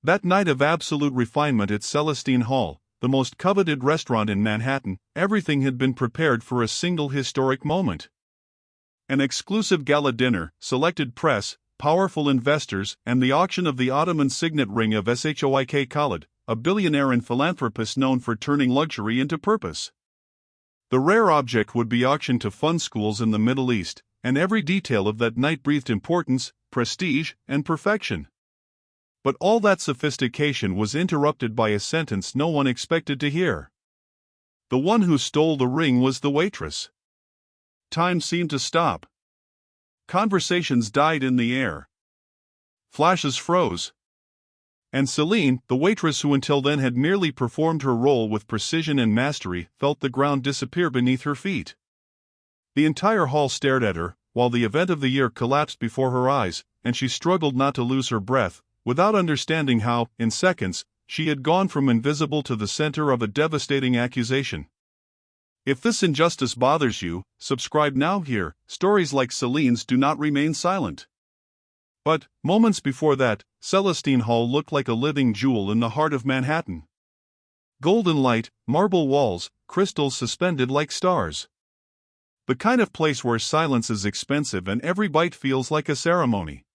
That night of absolute refinement at Celestine Hall, the most coveted restaurant in Manhattan, everything had been prepared for a single historic moment. An exclusive gala dinner, selected press, powerful investors, and the auction of the Ottoman signet ring of Sheikh Khalid, a billionaire and philanthropist known for turning luxury into purpose. The rare object would be auctioned to fund schools in the Middle East, and every detail of that night breathed importance, prestige, and perfection. But all that sophistication was interrupted by a sentence no one expected to hear. The one who stole the ring was the waitress. Time seemed to stop. Conversations died in the air. Flashes froze. And Celine, the waitress who until then had merely performed her role with precision and mastery, felt the ground disappear beneath her feet. The entire hall stared at her, while the event of the year collapsed before her eyes, and she struggled not to lose her breath, without understanding how, in seconds, she had gone from invisible to the center of a devastating accusation. If this injustice bothers you, subscribe now here. Stories like Celine's do not remain silent. But, moments before that, Celestine Hall looked like a living jewel in the heart of Manhattan. Golden light, marble walls, crystals suspended like stars. The kind of place where silence is expensive and every bite feels like a ceremony.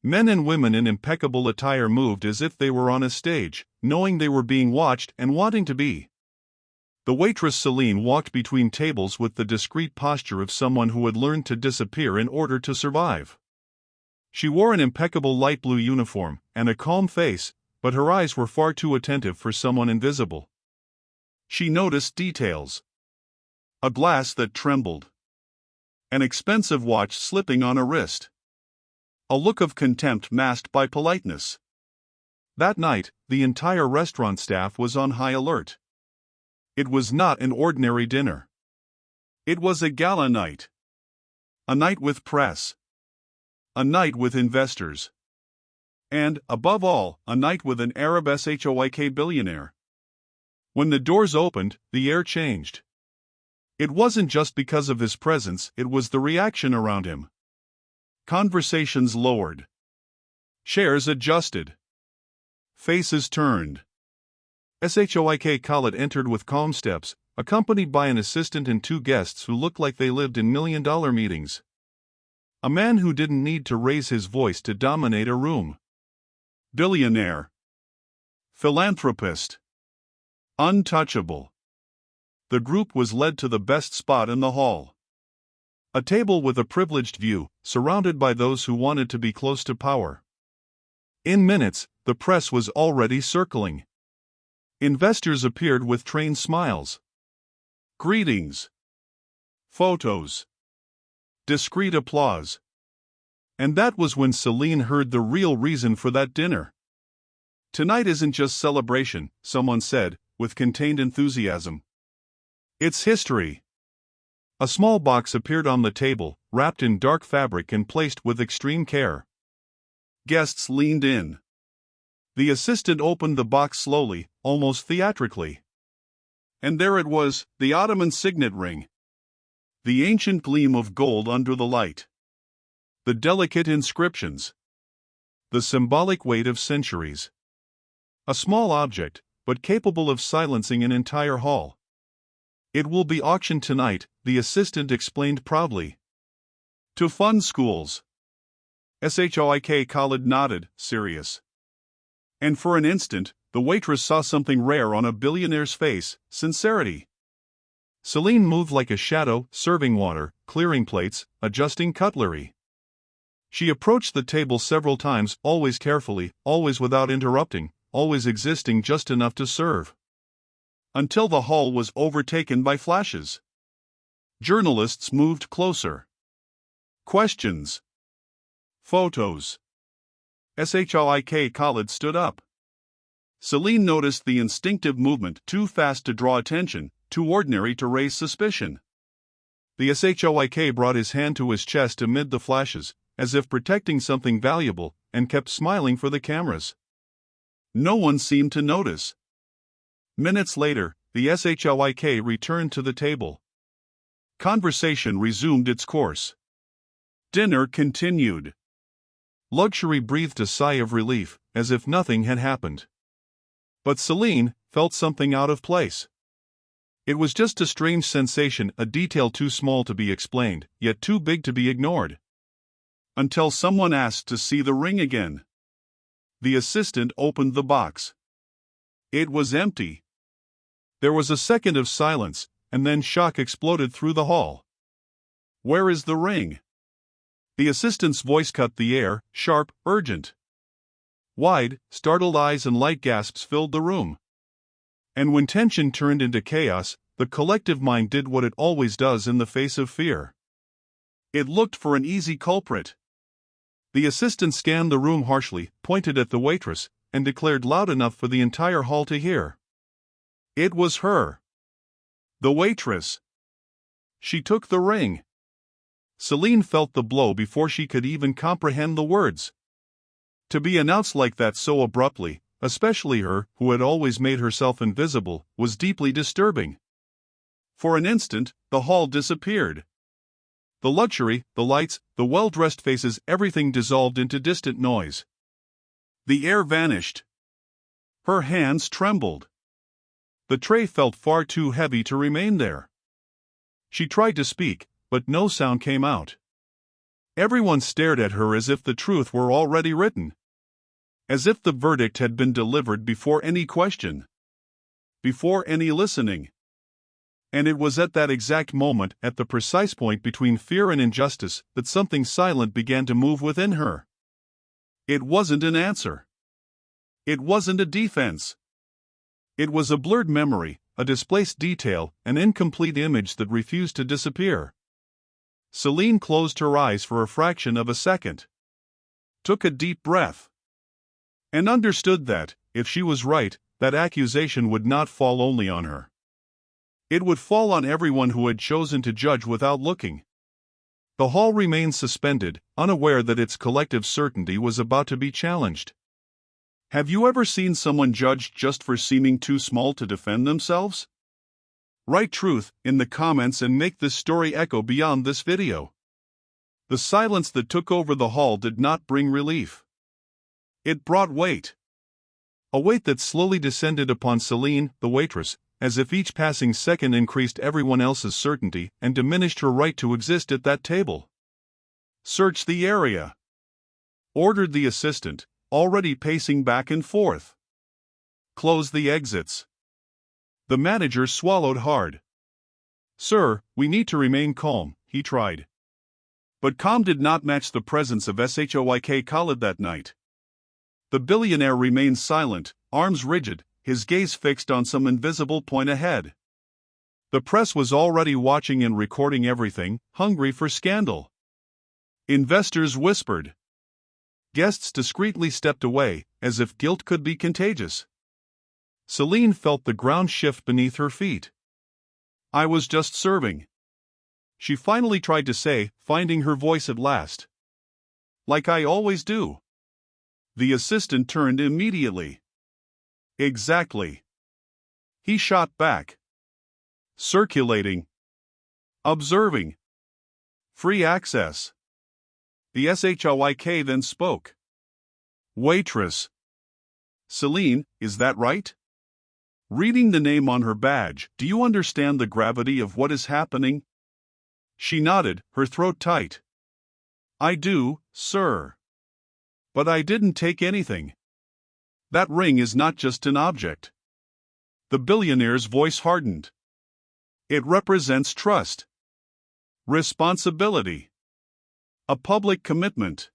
Men and women in impeccable attire moved as if they were on a stage, knowing they were being watched and wanting to be. The waitress Celine walked between tables with the discreet posture of someone who had learned to disappear in order to survive. She wore an impeccable light blue uniform and a calm face, but her eyes were far too attentive for someone invisible. She noticed details. A glass that trembled. An expensive watch slipping on a wrist. A look of contempt masked by politeness. That night, the entire restaurant staff was on high alert. It was not an ordinary dinner. It was a gala night. A night with press. A night with investors. And, above all, a night with an Arab Sheikh billionaire. When the doors opened, the air changed. It wasn't just because of his presence, it was the reaction around him. Conversations lowered. Chairs adjusted. Faces turned. Sheikh Khalid entered with calm steps, accompanied by an assistant and two guests who looked like they lived in million-dollar meetings. A man who didn't need to raise his voice to dominate a room. Billionaire. Philanthropist. Untouchable. The group was led to the best spot in the hall. A table with a privileged view, surrounded by those who wanted to be close to power. In minutes, the press was already circling. Investors appeared with trained smiles. Greetings. Photos. Discreet applause. And that was when Celine heard the real reason for that dinner. Tonight isn't just celebration, someone said, with contained enthusiasm. It's history. A small box appeared on the table, wrapped in dark fabric and placed with extreme care. Guests leaned in. The assistant opened the box slowly, almost theatrically. And there it was, the Ottoman signet ring. The ancient gleam of gold under the light. The delicate inscriptions. The symbolic weight of centuries. A small object, but capable of silencing an entire hall. It will be auctioned tonight, the assistant explained proudly. To fund schools. Sheikh Khalid nodded, serious. And for an instant, the waitress saw something rare on a billionaire's face, sincerity. Celine moved like a shadow, serving water, clearing plates, adjusting cutlery. She approached the table several times, always carefully, always without interrupting, always existing just enough to serve. Until the hall was overtaken by flashes. Journalists moved closer. Questions. Photos. Sheikh Khalid stood up. Celine noticed the instinctive movement, too fast to draw attention, too ordinary to raise suspicion. The Sheikh brought his hand to his chest amid the flashes, as if protecting something valuable, and kept smiling for the cameras. No one seemed to notice. Minutes later, the Sheikh returned to the table. Conversation resumed its course. Dinner continued. Luxury breathed a sigh of relief, as if nothing had happened. But Celine felt something out of place. It was just a strange sensation, a detail too small to be explained, yet too big to be ignored. Until someone asked to see the ring again. The assistant opened the box. It was empty. There was a second of silence, and then shock exploded through the hall. "Where is the ring?" The assistant's voice cut the air, sharp, urgent. Wide, startled eyes and light gasps filled the room. And when tension turned into chaos, the collective mind did what it always does in the face of fear. It looked for an easy culprit. The assistant scanned the room harshly, pointed at the waitress, and declared loud enough for the entire hall to hear. It was her. The waitress. She took the ring. Celine felt the blow before she could even comprehend the words. To be announced like that so abruptly, especially her, who had always made herself invisible, was deeply disturbing. For an instant, the hall disappeared. The luxury, the lights, the well-dressed faces, everything dissolved into distant noise. The air vanished. Her hands trembled. The tray felt far too heavy to remain there. She tried to speak, but no sound came out. Everyone stared at her as if the truth were already written. As if the verdict had been delivered before any question. Before any listening. And it was at that exact moment, at the precise point between fear and injustice, that something silent began to move within her. It wasn't an answer. It wasn't a defense. It was a blurred memory, a displaced detail, an incomplete image that refused to disappear. Celine closed her eyes for a fraction of a second. Took a deep breath. And understood that, if she was right, that accusation would not fall only on her. It would fall on everyone who had chosen to judge without looking. The hall remained suspended, unaware that its collective certainty was about to be challenged. Have you ever seen someone judged just for seeming too small to defend themselves? Write truth in the comments and make this story echo beyond this video. The silence that took over the hall did not bring relief. It brought weight. A weight that slowly descended upon Celine, the waitress, as if each passing second increased everyone else's certainty and diminished her right to exist at that table. "Search the area," ordered the assistant, already pacing back and forth. "Close the exits." The manager swallowed hard. "Sir, we need to remain calm," he tried. But calm did not match the presence of Sheikh Khalid that night. The billionaire remained silent, arms rigid, his gaze fixed on some invisible point ahead. The press was already watching and recording everything, hungry for scandal. Investors whispered. Guests discreetly stepped away, as if guilt could be contagious. Celine felt the ground shift beneath her feet. "I was just serving," she finally tried to say, finding her voice at last. "Like I always do." The assistant turned immediately. "Exactly." He shot back. "Circulating. Observing. Free access." The Sheikh then spoke. "Waitress. Celine, is that right?" Reading the name on her badge, "Do you understand the gravity of what is happening?" She nodded, her throat tight. "I do, sir. But I didn't take anything. That ring is not just an object." The billionaire's voice hardened. "It represents trust. Responsibility. A public commitment."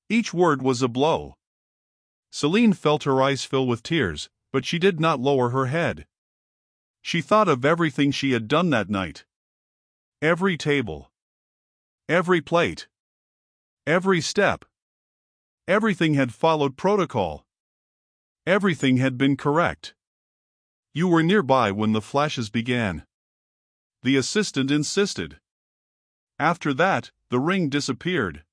Each word was a blow. Celine felt her eyes fill with tears, but she did not lower her head. She thought of everything she had done that night. Every table. Every plate. Every step. Everything had followed protocol. Everything had been correct. "You were nearby when the flashes began," the assistant insisted. "After that, the ring disappeared.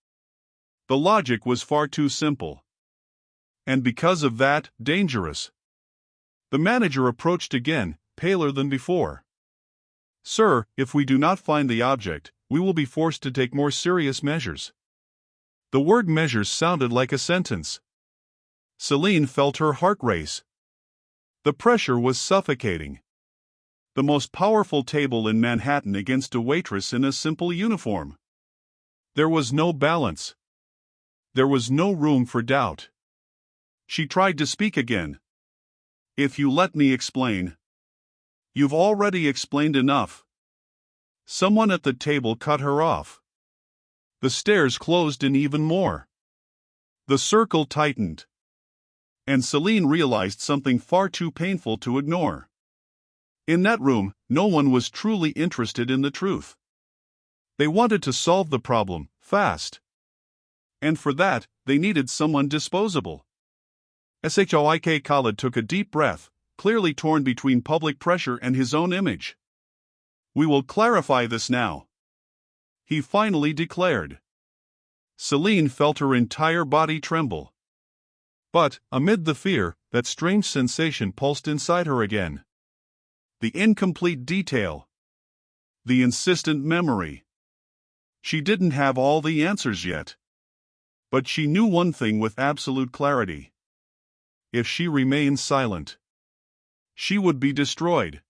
The logic was far too simple. And because of that, dangerous." The manager approached again, paler than before. "Sir, if we do not find the object, we will be forced to take more serious measures." The word measures sounded like a sentence. Celine felt her heart race. The pressure was suffocating. The most powerful table in Manhattan against a waitress in a simple uniform. There was no balance. There was no room for doubt. She tried to speak again. "If you let me explain." "You've already explained enough." Someone at the table cut her off. The stares closed in even more. The circle tightened. And Celine realized something far too painful to ignore. In that room, no one was truly interested in the truth. They wanted to solve the problem, fast. And for that, they needed someone disposable. Sheikh Khalid took a deep breath, clearly torn between public pressure and his own image. "We will clarify this now," he finally declared. Celine felt her entire body tremble. But, amid the fear, that strange sensation pulsed inside her again. The incomplete detail. The insistent memory. She didn't have all the answers yet. But she knew one thing with absolute clarity. If she remained silent, she would be destroyed.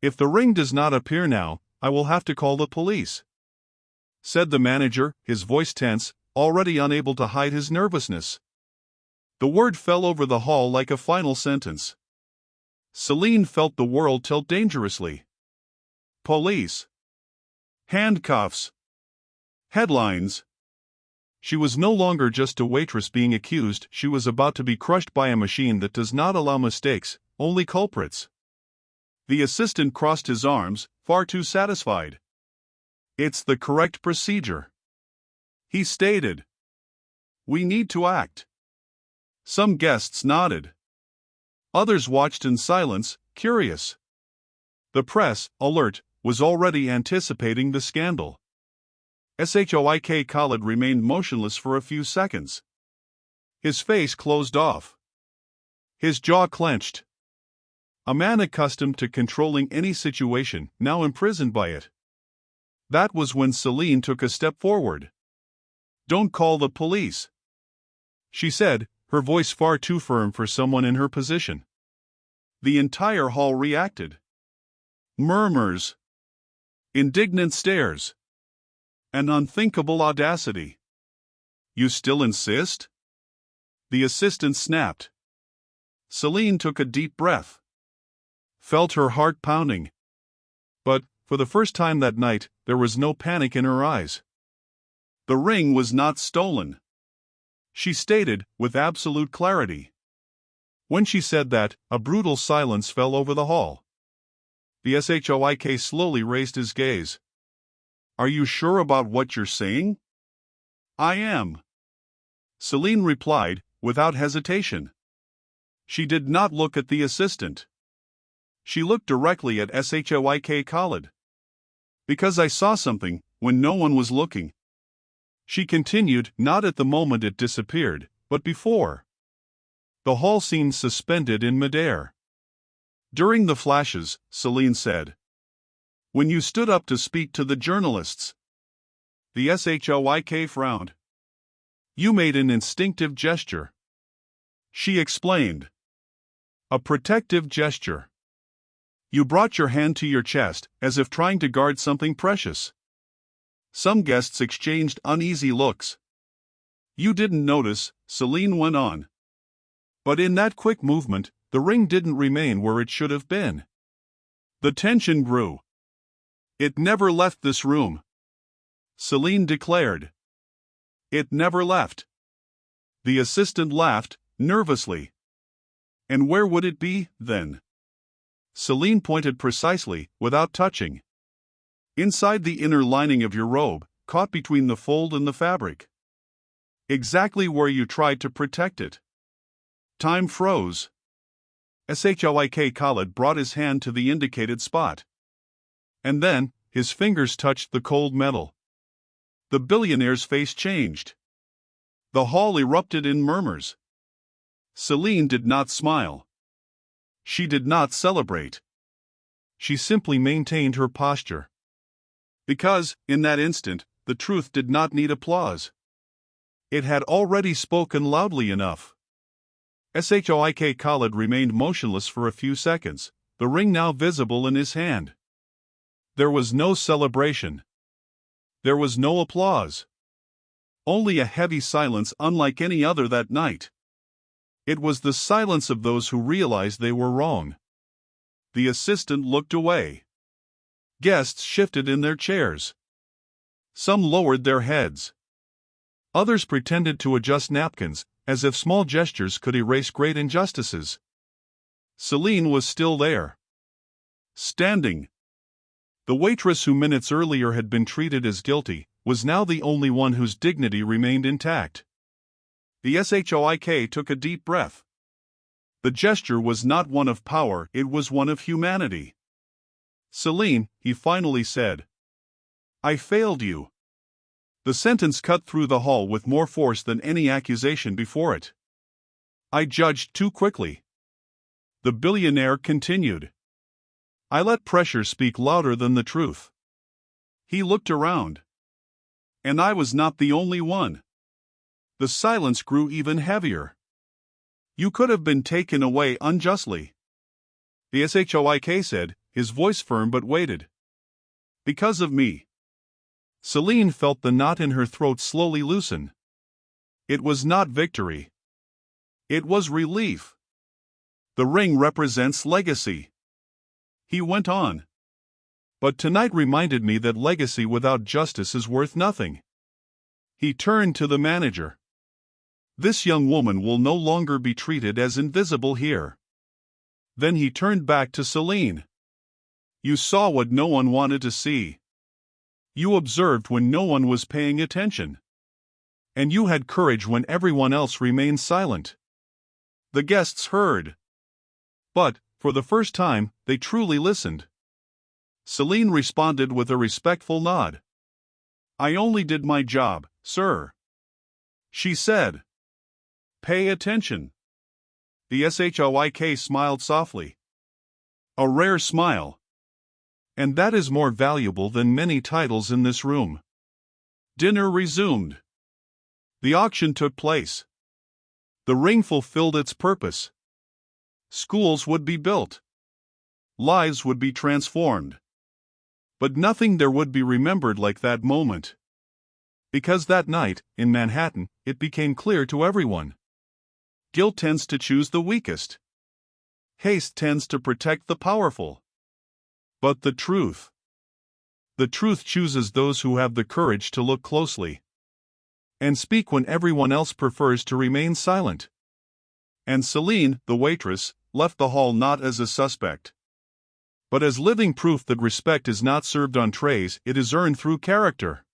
"If the ring does not appear now, I will have to call the police," said the manager, his voice tense, already unable to hide his nervousness. The word fell over the hall like a final sentence. Celine felt the world tilt dangerously. Police. Handcuffs. Headlines. She was no longer just a waitress being accused, she was about to be crushed by a machine that does not allow mistakes, only culprits. The assistant crossed his arms, far too satisfied. "It's the correct procedure," he stated. "We need to act." Some guests nodded. Others watched in silence, curious. The press, alert, was already anticipating the scandal. Sheikh Khalid remained motionless for a few seconds. His face closed off. His jaw clenched. A man accustomed to controlling any situation, now imprisoned by it. That was when Celine took a step forward. "Don't call the police," she said, her voice far too firm for someone in her position. The entire hall reacted. Murmurs. Indignant stares. An unthinkable audacity. "You still insist?" the assistant snapped. Celine took a deep breath. Felt her heart pounding. But, for the first time that night, there was no panic in her eyes. The ring was not stolen, she stated, with absolute clarity. When she said that, a brutal silence fell over the hall. The Sheikh slowly raised his gaze. "Are you sure about what you're saying?" "I am," Celine replied, without hesitation. She did not look at the assistant. She looked directly at Sheikh Khalid. "Because I saw something, when no one was looking," she continued, not at the moment it disappeared, but before. The hall seemed suspended in midair. During the flashes, Celine said, "When you stood up to speak to the journalists." The Sheikh frowned. "You made an instinctive gesture," she explained. "A protective gesture. You brought your hand to your chest, as if trying to guard something precious." Some guests exchanged uneasy looks. "You didn't notice," Celine went on. "But in that quick movement, the ring didn't remain where it should have been." The tension grew. "It never left this room," Celine declared. "It never left." The assistant laughed, nervously. "And where would it be, then?" Celine pointed precisely, without touching. "Inside the inner lining of your robe, caught between the fold and the fabric. Exactly where you tried to protect it." Time froze. Sheikh Khalid brought his hand to the indicated spot. And then, his fingers touched the cold metal. The billionaire's face changed. The hall erupted in murmurs. Celine did not smile. She did not celebrate. She simply maintained her posture. Because, in that instant, the truth did not need applause. It had already spoken loudly enough. Sheikh Khalid remained motionless for a few seconds, the ring now visible in his hand. There was no celebration. There was no applause. Only a heavy silence unlike any other that night. It was the silence of those who realized they were wrong. The assistant looked away. Guests shifted in their chairs. Some lowered their heads. Others pretended to adjust napkins, as if small gestures could erase great injustices. Celine was still there. Standing. The waitress who minutes earlier had been treated as guilty, was now the only one whose dignity remained intact. The Sheikh took a deep breath. The gesture was not one of power, it was one of humanity. Celine, he finally said. I failed you. The sentence cut through the hall with more force than any accusation before it. I judged too quickly. The billionaire continued. I let pressure speak louder than the truth. He looked around. And I was not the only one. The silence grew even heavier. You could have been taken away unjustly. The Sheikh said, his voice firm but weighted. Because of me. Celine felt the knot in her throat slowly loosen. It was not victory. It was relief. The ring represents legacy. He went on. But tonight reminded me that legacy without justice is worth nothing. He turned to the manager. This young woman will no longer be treated as invisible here. Then he turned back to Celine. You saw what no one wanted to see. You observed when no one was paying attention. And you had courage when everyone else remained silent. The guests heard. But, for the first time, they truly listened. Celine responded with a respectful nod. I only did my job, sir. She said. Pay attention. The Sheikh smiled softly. A rare smile. And that is more valuable than many titles in this room. Dinner resumed. The auction took place. The ring fulfilled its purpose. Schools would be built. Lives would be transformed. But nothing there would be remembered like that moment. Because that night, in Manhattan, it became clear to everyone. Guilt tends to choose the weakest. Haste tends to protect the powerful. But the truth chooses those who have the courage to look closely. And speak when everyone else prefers to remain silent. And Celine, the waitress, left the hall not as a suspect, but as living proof that respect is not served on trays, it is earned through character.